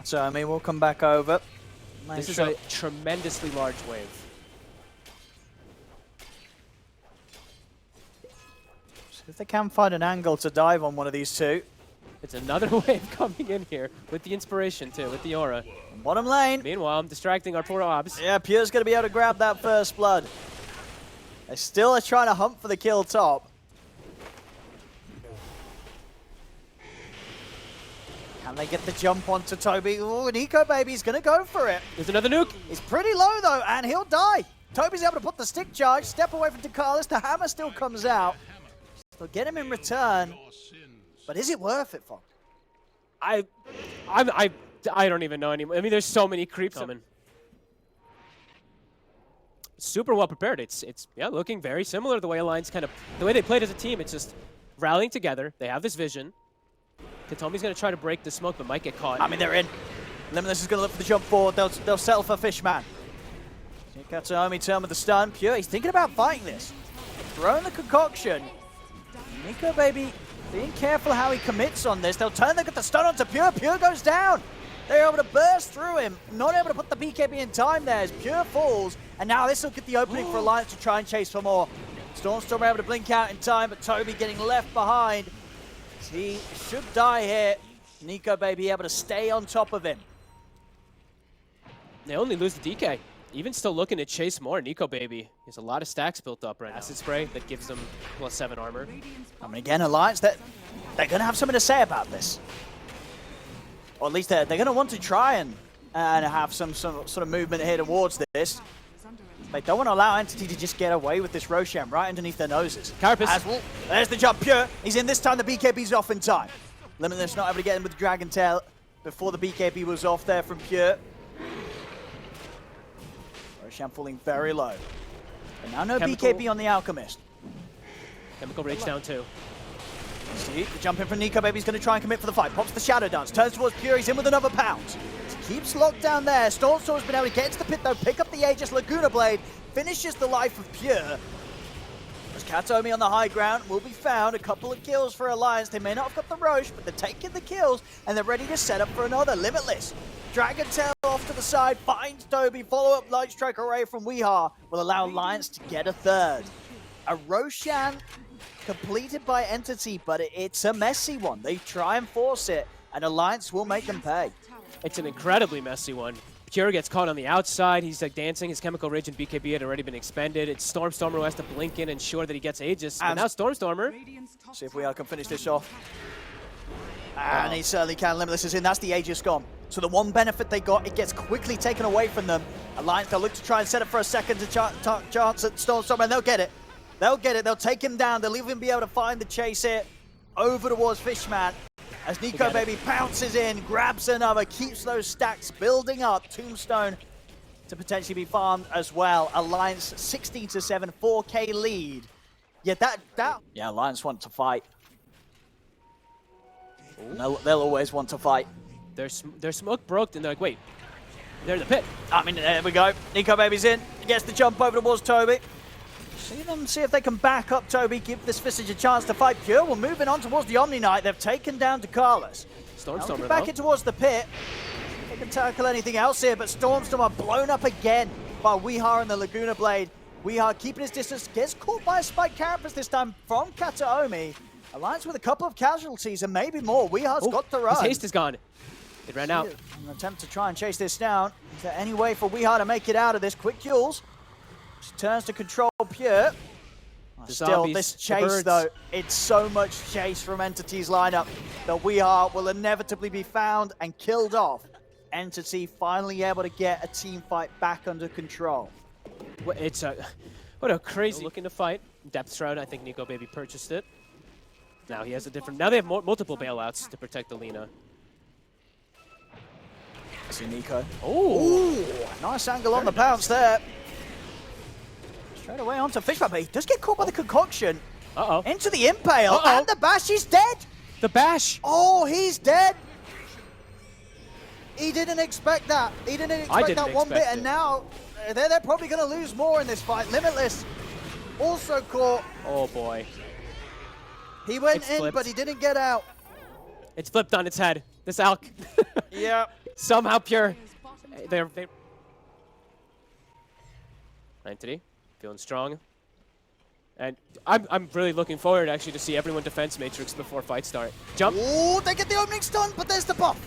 Katomi will come back over. This is a tremendously large wave. So if they can find an angle to dive on one of these two. It's another wave coming in here with the inspiration too, with the aura. Bottom lane. Meanwhile, I'm distracting our poor obs. Yeah, Pure's going to be able to grab that first blood. They still are trying to hunt for the kill top. Can they get the jump onto Toby? Oh, Nico Baby's going to go for it. There's another nuke. He's pretty low though, and he'll die. Toby's able to put the stick charge, step away from Dekalis. The hammer still comes out. They'll get him in return. But is it worth it, Fox? I don't even know anymore. I mean, there's so many creeps coming. Super well prepared. It's yeah, looking very similar to the way Alliance the way they played as a team. It's just rallying together. They have this vision. Katomi's going to try to break the smoke, but might get caught. I mean, they're in. Limitless is going to look for the jump forward. They'll settle for Fishman. Katomi turn with the stun. Pure, he's thinking about fighting this. Throwing the concoction. Nico Baby being careful how he commits on this. They'll turn, they get the stun onto Pure. Pure goes down. They're able to burst through him. Not able to put the BKB in time there as Pure falls. And now this will get the opening for Alliance to try and chase for more. Stormstorm able to blink out in time, but Toby getting left behind. He should die here. Nico Baby able to stay on top of him. They only lose the DK. Even still looking to chase more. Nico Baby has a lot of stacks built up right now. Acid spray that gives them +7 armor. I mean, again, Alliance, they're going to have something to say about this. Or at least they're going to want to try and have some sort of movement here towards this. They don't want to allow Entity to just get away with this Roshan right underneath their noses. Carapace. There's the jump. Pure. He's in this time. The BKB's off in time. Limitless not able to get him with the Dragon Tail before the BKB was off there from Pure. Roshan falling very low. And now no BKB on the Alchemist. Chemical Rage down too. See, the jump in from Nico Baby's going to try and commit for the fight. Pops the Shadow Dance, turns towards Pure, he's in with another pound. Keeps locked down there. Stormstorm's been able to get into the pit though, pick up the Aegis. Laguna Blade finishes the life of Pure. As Katomi on the high ground will be found. A couple of kills for Alliance. They may not have got the Roche, but they're taking the kills and they're ready to set up for another. Limitless. Dragon Tail off to the side, finds Toby. Follow-up Light Strike Array from Weehaw will allow Alliance to get a third. A Roshan completed by Entity, but it's a messy one. They try and force it, and Alliance will make them pay. It's an incredibly messy one. Pure gets caught on the outside. He's like dancing. His Chemical Rage and BKB had already been expended. It's Stormstormer who has to blink in and ensure that he gets Aegis. And now Stormstormer. See if we can finish this off. And he certainly can. Limitless is in. That's the Aegis gone. So the one benefit they got, it gets quickly taken away from them. Alliance, they'll look to try and set up for a second to chance at Stormstormer, and they'll get it. They'll get it. They'll take him down. They'll even be able to find the chase here over towards Fishman. As Nico Baby pounces in, grabs another, keeps those stacks building up. Tombstone to potentially be farmed as well. Alliance 16-7, 4K lead. Yeah, yeah, Alliance want to fight. They'll always want to fight. Their smoke broke, and they're like, wait, they're in the pit. I mean, there we go. Nico Baby's in. He gets the jump over towards Toby. See if they can back up Toby, give this Visage a chance to fight. Pure will moving on towards the Omni Knight. They've taken down Dekalis. Stormstormer back it towards the pit. They can tackle anything else here, but Stormstormer blown up again by Weehaw and the Laguna Blade. Weehaw keeping his distance, gets caught by a Spike Carapace this time from Kataomi. Alliance with a couple of casualties and maybe more. Weehaw's got the run. His haste is gone. It ran out. An attempt to try and chase this down. Is there any way for Weehaw to make it out of this? Quick kills. She turns to control Pure. Still, zombies, this chase though, it's so much chase from Entity's lineup that Weehaw will inevitably be found and killed off. Entity finally able to get a team fight back under control. What a crazy looking to fight. Depth Shroud, I think Nico Baby purchased it. Now he has a different, now they have multiple bailouts to protect the Lina. See Nico. Oh, nice angle on the pounce there. Straight away onto Fishman, but he does get caught by the concoction. Into the impale, and the bash is dead. The bash. Oh, he's dead. He didn't expect that. He didn't expect that one bit, and now they're probably going to lose more in this fight. Limitless also caught. Oh boy. He went in, but he didn't get out. It's flipped on its head. This Alk. Yeah. Somehow Pure, they're Entity, feeling strong. And I'm really looking forward actually to see everyone defense matrix before fights start. Jump. Oh, they get the opening stun, but there's the buff.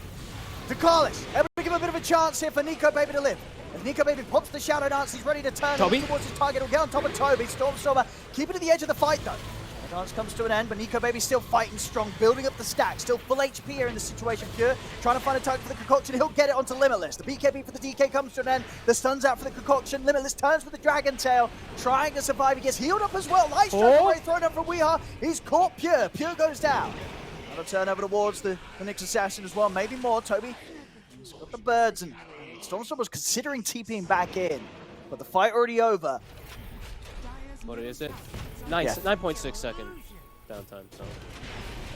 Dakalis, able to give a bit of a chance here for Nico Baby to live. As Nico Baby pops the Shadow Dance, he's ready to turn towards his target. He'll get on top of Toby. Stormstormer keeping to the edge of the fight though. The dance comes to an end, but Nico Baby still fighting strong, building up the stack. Still full HP here in this situation. Pure trying to find a target for the concoction. He'll get it onto Limitless. The BKB for the DK comes to an end. The stun's out for the concoction. Limitless turns for the Dragon Tail, trying to survive. He gets healed up as well. Light strike away, thrown up from Weeha. He's caught Pure. Pure goes down. Another turn over towards the Nyx Assassin as well. Maybe more. Toby he's got the birds, and Stormstorm was considering TPing back in, but the fight already over. What is it? Nice. Yeah. 9.6 second downtime. So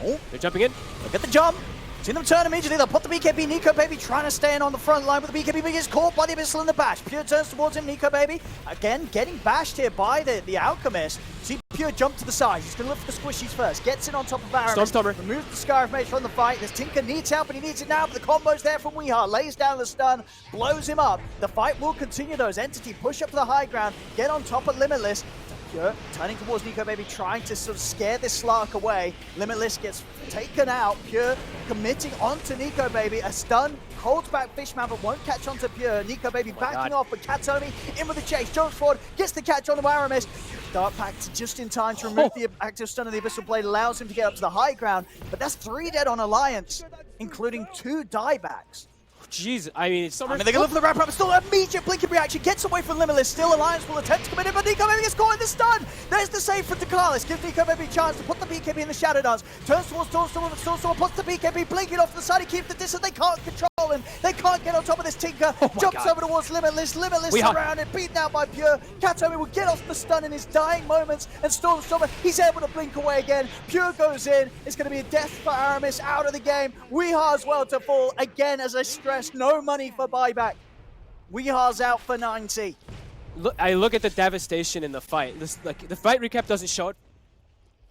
Oh, they're jumping in. look at the jump. See them turn immediately. They'll put the BKB. Nico Baby trying to stay in on the front line with the BKB, but he gets caught by the Abyssal in the bash. Pure turns towards him. Nico Baby again getting bashed here by the Alchemist. See Pure jump to the side. He's going to look for the squishies first. Gets in on top of Aramis. Stormstormer. Removes the Scar of Mage from the fight. This Tinker needs help, and he needs it now, but the combo's there from Weeha. Lays down the stun, blows him up. The fight will continue though as Entity push up to the high ground, get on top of Limitless. Pure turning towards Nico Baby, trying to sort of scare this Slark away. Limitless gets taken out. Pure committing onto Nico Baby. A stun holds back Fishman, but won't catch onto Pure. Nico Baby backing off, but Katomi in with the chase. Jumps forward, gets the catch on the Aramis. Dark Pact just in time to remove the active stun of the Abyssal Blade, allows him to get up to the high ground. But that's 3 dead on Alliance, including 2 diebacks. Jeez, I mean, They're going to look for the wrap up. Still an immediate blinking reaction. Gets away from Limitless. Still Alliance will attempt to come in, but Nico Baby gets caught in the stun. There's the save for Dakalis. Gives Nico Baby a chance to put the BKB in the Shadow Dance. Turns towards Stormstormer, but Stormstormer puts the BKB blinking off to the side. He keeps the distance. They can't control him. They can't get on top of this Tinker. Jumps over towards Limitless. Limitless surrounded, beaten out by Pure. Katomi will get off the stun in his dying moments, and Stormstormer, he's able to blink away again. Pure goes in. It's going to be a death for Aramis out of the game. Weeha as well to fall. Again, as I stress, no money for buyback. Weeha's out for 90. I look at the devastation in the fight. The fight recap doesn't show it.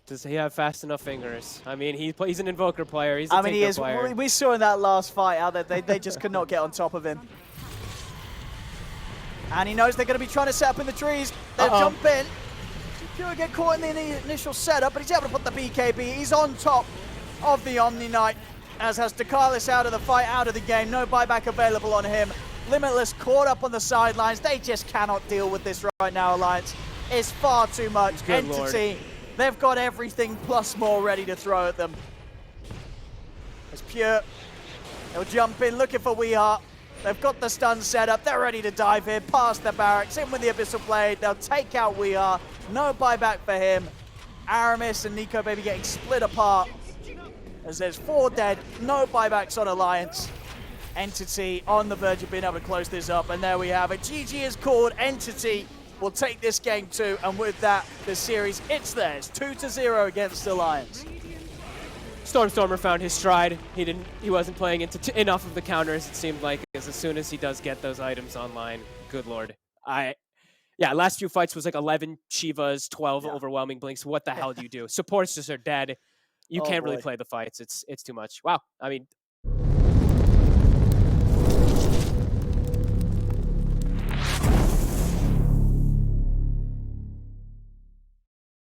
Does he have fast enough fingers? I mean, he's an Invoker player. He's a Tinker he is. player. We saw in that last fight how they just could not get on top of him. And he knows they're going to be trying to set up in the trees. They'll jump in. Pure get caught in the initial setup, but he's able to put the BKB. He's on top of the Omni Knight, as has Dakalis out of the fight, out of the game. No buyback available on him. Limitless caught up on the sidelines. They just cannot deal with this right now, Alliance. It's far too much. Good Entity, Lord. They've got everything plus more ready to throw at them. As Pure, they'll jump in looking for Weeha. They've got the stun set up. They're ready to dive in, past the barracks, in with the Abyssal Blade. They'll take out Weeha. No buyback for him. Aramis and Nico Baby getting split apart, as there's 4 dead, no buybacks on Alliance. Entity on the verge of being able to close this up, and there we have it. GG is called. Entity will take this game 2, and with that, the series, it's theirs. 2-0 against Alliance. Stormstormer found his stride. He wasn't playing into enough of the counters, it seemed like, as soon as he does get those items online. Good Lord. Yeah, last few fights was like 11 Shivas, 12 overwhelming blinks. What the hell do you do? Supports just are dead. You can't really play the fights. It's too much. Wow. I mean,